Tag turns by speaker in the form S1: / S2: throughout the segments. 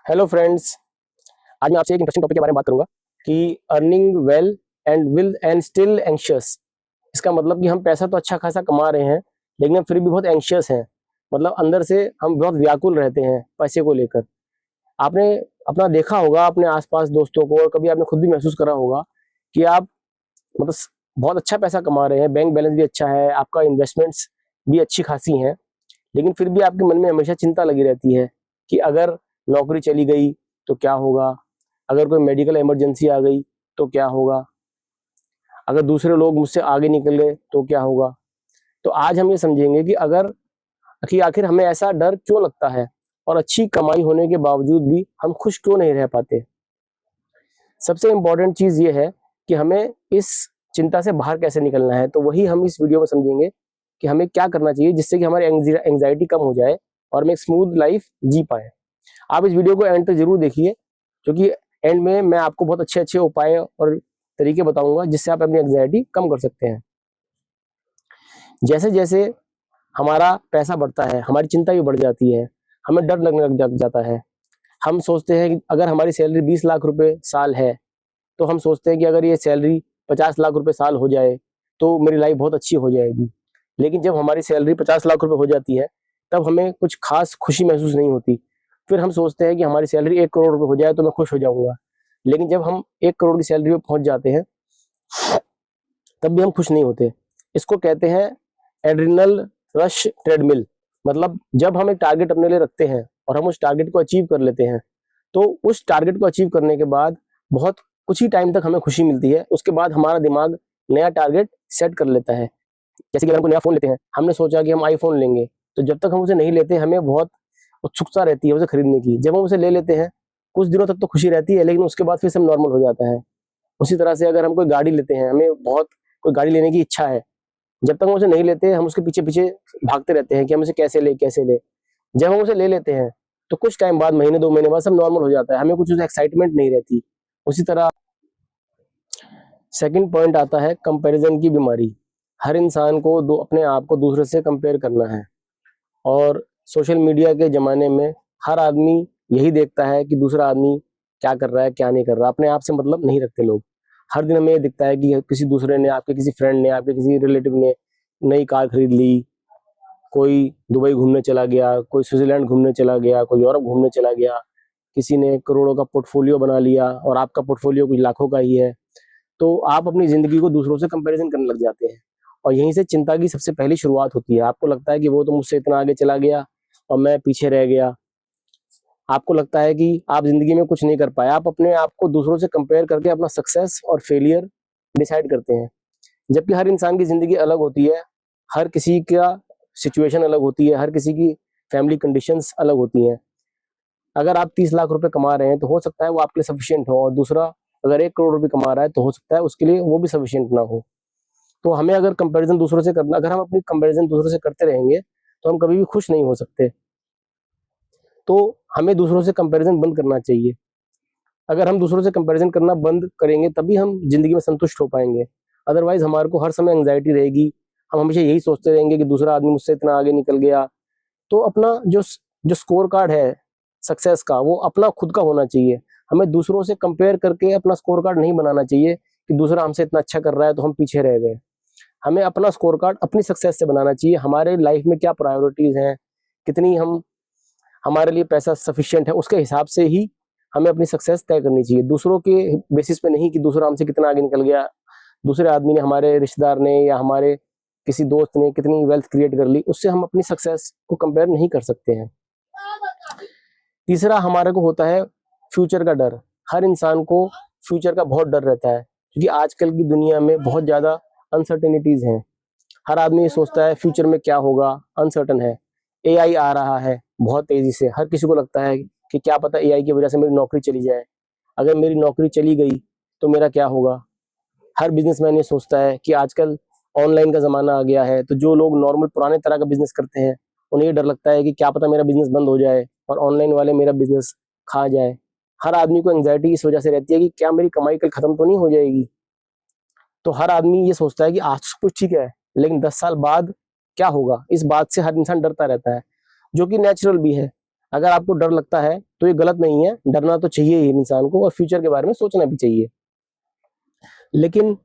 S1: Hello friends. आज मैं आपसे एक इंटरेस्टिंग टॉपिक के बारे में बात करूंगा कि earning well and will and still anxious. इसका मतलब कि हम पैसा तो अच्छा खासा कमा रहे हैं, लेकिन हम फिर भी बहुत एंशियस हैं। मतलब अंदर से हम बहुत व्याकुल रहते हैं पैसे को लेकर। आपने अपना देखा होगा अपने आसपास दोस्तों को, और कभी आपने खुद भी महसूस करा होगा कि आप मतलब बहुत अच्छा पैसा कमा रहे हैं, बैंक बैलेंस भी अच्छा है, आपका इन्वेस्टमेंट्स भी अच्छी खासी हैं, लेकिन फिर भी आपके मन में हमेशा चिंता लगी रहती है कि अगर नौकरी चली गई तो क्या होगा, अगर कोई मेडिकल इमरजेंसी आ गई तो क्या होगा, अगर दूसरे लोग मुझसे आगे निकल गए तो क्या होगा। तो आज हम ये समझेंगे कि आखिर हमें ऐसा डर क्यों लगता है, और अच्छी कमाई होने के बावजूद भी हम खुश क्यों नहीं रह पाते। सबसे इंपॉर्टेंट चीज ये है कि हमें इस चिंता से बाहर कैसे निकलना है। तो वही हम इस वीडियो में समझेंगे कि हमें क्या करना चाहिए जिससे कि हमारी एंग्जाइटी कम हो जाए और हम एक स्मूथ लाइफ जी पाए। आप इस वीडियो को एंड तक जरूर देखिए, क्योंकि एंड में मैं आपको बहुत अच्छे अच्छे उपाय और तरीके बताऊंगा जिससे आप अपनी एंग्जाइटी कम कर सकते हैं। जैसे जैसे हमारा पैसा बढ़ता है, हमारी चिंता भी बढ़ जाती है, हमें डर लगने लग जाता है। हम सोचते हैं कि अगर हमारी सैलरी 20 लाख रुपए साल है, तो हम सोचते हैं कि अगर ये सैलरी 50 लाख रुपए साल हो जाए तो मेरी लाइफ बहुत अच्छी हो जाएगी। लेकिन जब हमारी सैलरी 50 लाख रुपए हो जाती है, तब हमें कुछ खास खुशी महसूस नहीं होती। फिर हम सोचते हैं कि हमारी सैलरी 1 करोड़ रुपए हो जाए तो मैं खुश हो जाऊंगा। लेकिन जब हम 1 करोड़ की सैलरी पे पहुंच जाते हैं, तब भी हम खुश नहीं होते। इसको कहते हैं एड्रिनल रश ट्रेडमिल। मतलब जब हम एक टारगेट अपने लिए रखते हैं और हम उस टारगेट को अचीव कर लेते हैं, तो उस टारगेट को अचीव करने के बाद बहुत कुछ ही टाइम तक हमें खुशी मिलती है। उसके बाद हमारा दिमाग नया टारगेट सेट कर लेता है। जैसे कि अगर हम कोई नया फोन लेते हैं, हमने सोचा कि हम आईफोन लेंगे, तो जब तक हम उसे नहीं लेते हमें बहुत उत्सुकता रहती है उसे खरीदने की। जब हम उसे ले लेते हैं, कुछ दिनों तक तो खुशी रहती है, लेकिन उसके बाद फिर सब नॉर्मल हो जाता है। उसी तरह से अगर हम कोई गाड़ी लेते हैं, हमें बहुत कोई गाड़ी लेने की इच्छा है, जब तक हम उसे नहीं लेते हम उसके पीछे पीछे भागते रहते हैं कि हम उसे कैसे ले कैसे ले। जब हम उसे ले लेते हैं, तो कुछ टाइम बाद, महीने 2 महीने बाद सब नॉर्मल हो जाता है, हमें कुछ एक्साइटमेंट नहीं रहती। उसी तरह सेकंड पॉइंट आता है कंपैरिजन की बीमारी। हर इंसान को अपने आप को दूसरे से कंपेयर करना है, और सोशल मीडिया के ज़माने में हर आदमी यही देखता है कि दूसरा आदमी क्या कर रहा है क्या नहीं कर रहा। अपने आप से मतलब नहीं रखते लोग। हर दिन हमें ये दिखता है कि किसी दूसरे ने, आपके किसी फ्रेंड ने, आपके किसी रिलेटिव ने नई कार खरीद ली, कोई दुबई घूमने चला गया, कोई स्विट्जरलैंड घूमने चला गया, कोई यूरोप घूमने चला गया, किसी ने करोड़ों का पोर्टफोलियो बना लिया और आपका पोर्टफोलियो कुछ लाखों का ही है। तो आप अपनी ज़िंदगी को दूसरों से कंपैरिजन करने लग जाते हैं, और यहीं से चिंता की सबसे पहली शुरुआत होती है। आपको लगता है कि वो तो मुझसे इतना आगे चला गया और मैं पीछे रह गया। आपको लगता है कि आप ज़िंदगी में कुछ नहीं कर पाए। आप अपने आप को दूसरों से कंपेयर करके अपना सक्सेस और फेलियर डिसाइड करते हैं। जबकि हर इंसान की ज़िंदगी अलग होती है, हर किसी का सिचुएशन अलग होती है, हर किसी की फैमिली कंडीशंस अलग होती हैं। अगर आप 30 लाख रुपए कमा रहे हैं तो हो सकता है वो आपके लिए सफिशिएंट हो, और दूसरा अगर 1 करोड़ रुपए कमा रहा है तो हो सकता है उसके लिए वो भी सफिशिएंट ना हो। तो हमें अगर कंपैरिजन दूसरों से करना, अगर हम अपनी कंपैरिजन दूसरों से करते रहेंगे, तो हम कभी भी खुश नहीं हो सकते। तो हमें दूसरों से कंपैरिजन बंद करना चाहिए। अगर हम दूसरों से कंपैरिजन करना बंद करेंगे, तभी हम ज़िंदगी में संतुष्ट हो पाएँगे। अदरवाइज़ हमारे को हर समय एंग्ज़ायटी रहेगी। हम हमेशा यही सोचते रहेंगे कि दूसरा आदमी मुझसे इतना आगे निकल गया। तो अपना जो स्कोर कार्ड है सक्सेस का, वो अपना खुद का होना चाहिए। हमें दूसरों से कंपेयर करके अपना स्कोर कार्ड नहीं बनाना चाहिए कि दूसरा हमसे इतना अच्छा कर रहा है तो हम पीछे रह गए। हमें अपना स्कोर कार्ड अपनी सक्सेस से बनाना चाहिए। हमारे लाइफ में क्या प्रायोरिटीज़ हैं, कितनी हम हमारे लिए पैसा सफिशिएंट है, उसके हिसाब से ही हमें अपनी सक्सेस तय करनी चाहिए। दूसरों के बेसिस पे नहीं कि दूसरा हमसे कितना आगे निकल गया, दूसरे आदमी ने, हमारे रिश्तेदार ने या हमारे किसी दोस्त ने कितनी वेल्थ क्रिएट कर ली, उससे हम अपनी सक्सेस को कंपेयर नहीं कर सकते हैं। तीसरा हमारे को होता है फ्यूचर का डर। हर इंसान को फ्यूचर का बहुत डर रहता है, क्योंकि आजकल की दुनिया में बहुत ज़्यादा अनसर्टेनिटीज़ हैं। हर आदमी ये सोचता है फ्यूचर में क्या होगा, अनसर्टन है। एआई आ रहा है बहुत तेज़ी से, हर किसी को लगता है कि क्या पता एआई की वजह से मेरी नौकरी चली जाए। अगर मेरी नौकरी चली गई तो मेरा क्या होगा। हर बिजनेसमैन ये सोचता है कि आजकल ऑनलाइन का ज़माना आ गया है, तो जो लोग नॉर्मल पुराने तरह का बिजनेस करते हैं, उन्हें ये डर लगता है कि क्या पता मेरा बिजनेस बंद हो जाए और ऑनलाइन वाले मेरा बिजनेस खा जाए। हर आदमी को एंग्जाइटी इस वजह से रहती है कि क्या मेरी कमाई कल खत्म तो नहीं हो जाएगी। तो हर आदमी ये सोचता है कि आज सब कुछ ठीक है, लेकिन 10 साल बाद क्या होगा, इस बात से हर इंसान डरता रहता है, जो कि नेचुरल भी है। अगर आपको डर लगता है तो ये गलत नहीं है, डरना तो चाहिए ही इंसान को और फ्यूचर के बारे में सोचना भी चाहिए। लेकिन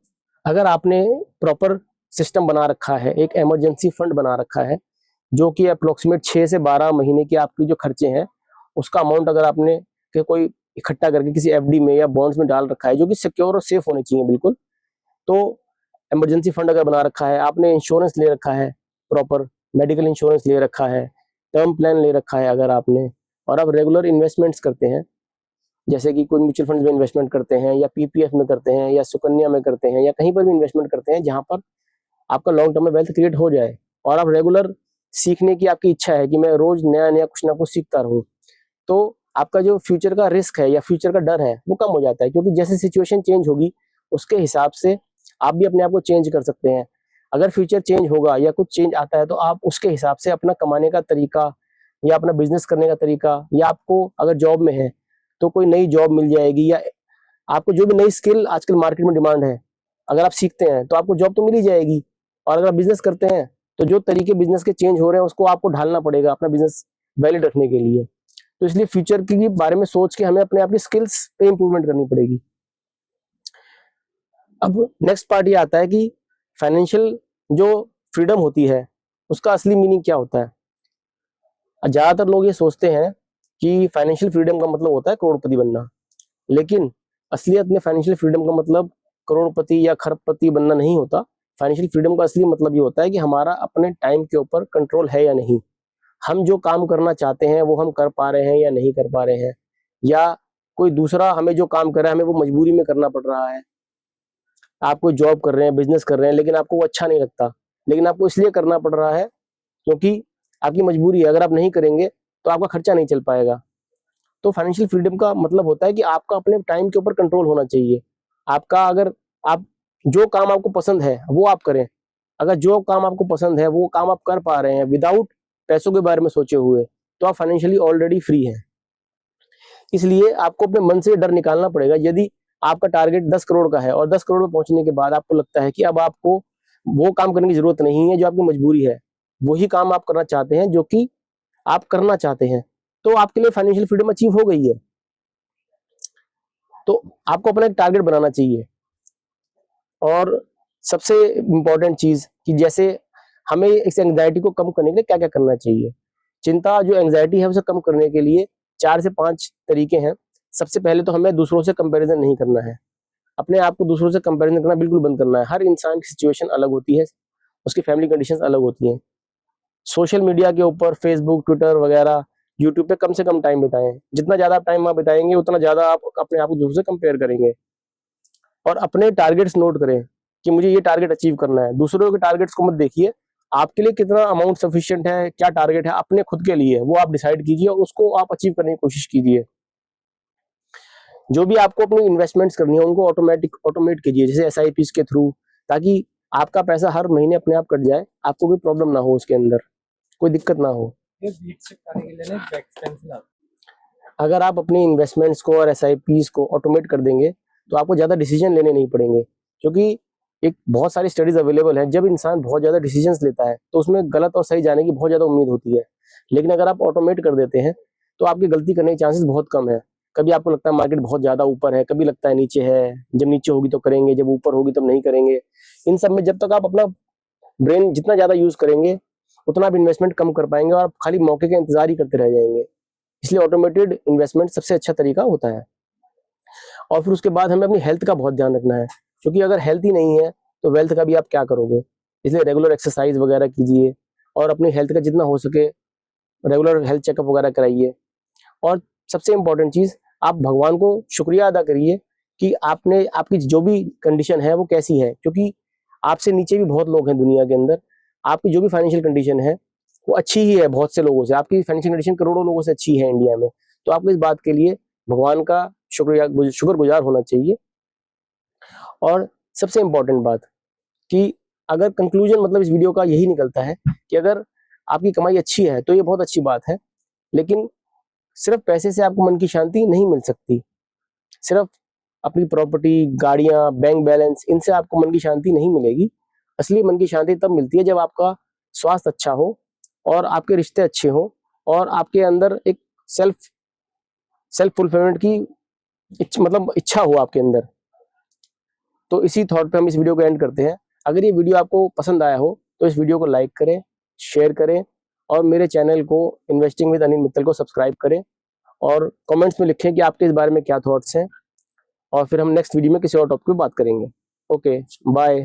S1: अगर आपने प्रॉपर सिस्टम बना रखा है, एक इमरजेंसी फंड बना रखा है जो कि अप्रोक्सीमेट 6 से 12 महीने की आपकी जो खर्चे हैं उसका अमाउंट अगर आपने कोई इकट्ठा करके किसी एफडी में या बॉन्ड्स में डाल रखा है जो कि सिक्योर और सेफ होने चाहिए बिल्कुल, तो इमरजेंसी फंड अगर बना रखा है, आपने इंश्योरेंस ले रखा है, प्रॉपर मेडिकल इंश्योरेंस ले रखा है, टर्म प्लान ले रखा है अगर आपने, और आप रेगुलर इन्वेस्टमेंट्स करते हैं जैसे कि कोई म्यूचुअल फंड में इन्वेस्टमेंट करते हैं या पीपीएफ में करते हैं या सुकन्या में करते हैं या कहीं पर भी इन्वेस्टमेंट करते हैं जहां पर आपका लॉन्ग टर्म में वेल्थ क्रिएट हो जाए, और आप रेगुलर सीखने की आपकी इच्छा है कि मैं रोज नया नया कुछ ना कुछ सीखता रहूं, तो आपका जो फ्यूचर का रिस्क है या फ्यूचर का डर है वो कम हो जाता है, क्योंकि जैसे सिचुएशन चेंज होगी उसके हिसाब से आप भी अपने आप को चेंज कर सकते हैं। अगर फ्यूचर चेंज होगा या कुछ चेंज आता है तो आप उसके हिसाब से अपना कमाने का तरीका या अपना बिजनेस करने का तरीका, या आपको अगर जॉब में है तो कोई नई जॉब मिल जाएगी, या आपको जो भी नई स्किल आजकल मार्केट में डिमांड है अगर आप सीखते हैं तो आपको जॉब तो मिल ही जाएगी। और अगर आप बिजनेस करते हैं तो जो तरीके बिजनेस के चेंज हो रहे हैं उसको आपको ढालना पड़ेगा अपना बिजनेस वैलिड रखने के लिए। तो इसलिए फ्यूचर के बारे में सोच के हमें अपने आप की स्किल्स पे इंप्रूवमेंट करनी पड़ेगी। अब नेक्स्ट पार्ट ये आता है कि फाइनेंशियल जो फ्रीडम होती है उसका असली मीनिंग क्या होता है। ज्यादातर लोग ये सोचते हैं कि फाइनेंशियल फ्रीडम का मतलब होता है करोड़पति बनना, लेकिन असलियत में फाइनेंशियल फ्रीडम का मतलब करोड़पति या खरबपति बनना नहीं होता। फाइनेंशियल फ्रीडम का असली मतलब ये होता है कि हमारा अपने टाइम के ऊपर कंट्रोल है या नहीं, हम जो काम करना चाहते हैं वो हम कर पा रहे हैं या नहीं कर पा रहे हैं, या कोई दूसरा हमें जो काम कर रहा है हमें वो मजबूरी में करना पड़ रहा है। आप कोई जॉब कर रहे हैं, बिजनेस कर रहे हैं, लेकिन आपको वो अच्छा नहीं लगता, लेकिन आपको इसलिए करना पड़ रहा है क्योंकि आपकी मजबूरी है, अगर आप नहीं करेंगे तो आपका खर्चा नहीं चल पाएगा। तो फाइनेंशियल फ्रीडम का मतलब होता है कि आपका अपने टाइम के ऊपर कंट्रोल होना चाहिए। आपका अगर आप जो काम आपको पसंद है वो आप करें, अगर जो काम आपको पसंद है वो काम आप कर पा रहे हैं विदाउट पैसों के बारे में सोचे हुए, तो आप फाइनेंशियली ऑलरेडी फ्री हैं। इसलिए आपको अपने मन से डर निकालना पड़ेगा। यदि आपका टारगेट 10 करोड़ का है और 10 करोड़ में पहुंचने के बाद आपको लगता है कि अब आपको वो काम करने की जरूरत नहीं है जो आपकी मजबूरी है, वही काम आप करना चाहते हैं जो कि आप करना चाहते हैं, तो आपके लिए फाइनेंशियल फ्रीडम अचीव हो गई है। तो आपको अपना एक टारगेट बनाना चाहिए। और सबसे इंपॉर्टेंट चीज कि जैसे हमें इस एंग्जाइटी को कम करने के लिए क्या क्या करना चाहिए। चिंता जो एंग्जाइटी है उसे कम करने के लिए 4 से 5 तरीके हैं। सबसे पहले तो हमें दूसरों से कंपैरिजन नहीं करना है, अपने आप को दूसरों से कंपैरिजन करना बिल्कुल बंद करना है। हर इंसान की सिचुएशन अलग होती है, उसकी फैमिली कंडीशंस अलग होती हैं। सोशल मीडिया के ऊपर फेसबुक, ट्विटर वगैरह, यूट्यूब पे कम से कम टाइम बिताएं। जितना ज्यादा टाइम वहां बिताएंगे उतना ज्यादा आप अपने आप को दूसरों से कंपेयर करेंगे। और अपने टारगेट्स नोट करें कि मुझे ये टारगेट अचीव करना है। दूसरों के टारगेट्स को मत देखिए, आपके लिए कितना अमाउंट सफिशिएंट है, क्या टारगेट है अपने खुद के लिए वो आप डिसाइड कीजिए और उसको आप अचीव करने की कोशिश कीजिए। जो भी आपको अपनी इन्वेस्टमेंट्स करनी है उनको ऑटोमेट कीजिए, जैसे एसआईपीस के थ्रू, ताकि आपका पैसा हर महीने अपने आप कट जाए, आपको कोई प्रॉब्लम ना हो, उसके अंदर कोई दिक्कत ना हो। अगर आप अपनी इन्वेस्टमेंट्स को और एसआईपीस को ऑटोमेट कर देंगे तो आपको ज्यादा डिसीजन लेने नहीं पड़ेंगे, क्योंकि एक बहुत सारी स्टडीज अवेलेबल है। जब इंसान बहुत ज्यादा डिसीजंस लेता है तो उसमें गलत और सही जाने की बहुत ज्यादा उम्मीद होती है, लेकिन अगर आप ऑटोमेट कर देते हैं तो आपकी गलती करने के चांसेस बहुत कम है। कभी आपको लगता है मार्केट बहुत ज्यादा ऊपर है, कभी लगता है नीचे है, जब नीचे होगी तो करेंगे, जब ऊपर होगी तब नहीं करेंगे। इन सब में जब तक आप अपना ब्रेन जितना ज्यादा यूज करेंगे उतना आप इन्वेस्टमेंट कम कर पाएंगे और आप खाली मौके का इंतजार ही करते रह जाएंगे। इसलिए ऑटोमेटेड इन्वेस्टमेंट सबसे अच्छा तरीका होता है। और फिर उसके बाद हमें अपनी हेल्थ का बहुत ध्यान रखना है, क्योंकि अगर हेल्थ ही नहीं है तो वेल्थ का भी आप क्या करोगे। इसलिए रेगुलर एक्सरसाइज वगैरह कीजिए और अपनी हेल्थ का जितना हो सके रेगुलर हेल्थ चेकअप वगैरह कराइए। और सबसे इंपॉर्टेंट चीज, आप भगवान को शुक्रिया अदा करिए कि आपने आपकी जो भी कंडीशन है वो कैसी है, क्योंकि आपसे नीचे भी बहुत लोग हैं दुनिया के अंदर। आपकी जो भी फाइनेंशियल कंडीशन है वो अच्छी ही है बहुत से लोगों से, आपकी फाइनेंशियल कंडीशन करोड़ों लोगों से अच्छी है इंडिया में। तो आपको इस बात के लिए भगवान का शुक्रगुजार होना चाहिए। और सबसे इंपॉर्टेंट बात कि अगर कंक्लूजन मतलब इस वीडियो का यही निकलता है कि अगर आपकी कमाई अच्छी है तो ये बहुत अच्छी बात है, लेकिन सिर्फ पैसे से आपको मन की शांति नहीं मिल सकती। सिर्फ अपनी प्रॉपर्टी, गाड़ियां, बैंक बैलेंस, इनसे आपको मन की शांति नहीं मिलेगी। असली मन की शांति तब मिलती है जब आपका स्वास्थ्य अच्छा हो और आपके रिश्ते अच्छे हो और आपके अंदर एक सेल्फ फुलफिलमेंट की मतलब इच्छा हो आपके अंदर। तो इसी थॉट पे हम इस वीडियो को एंड करते हैं। अगर ये वीडियो आपको पसंद आया हो तो इस वीडियो को लाइक करें, शेयर करें और मेरे चैनल को इन्वेस्टिंग विद अनिल मित्तल को सब्सक्राइब करें और कमेंट्स में लिखें कि आपके इस बारे में क्या थॉट्स हैं, और फिर हम नेक्स्ट वीडियो में किसी और टॉपिक पे बात करेंगे। Okay, bye.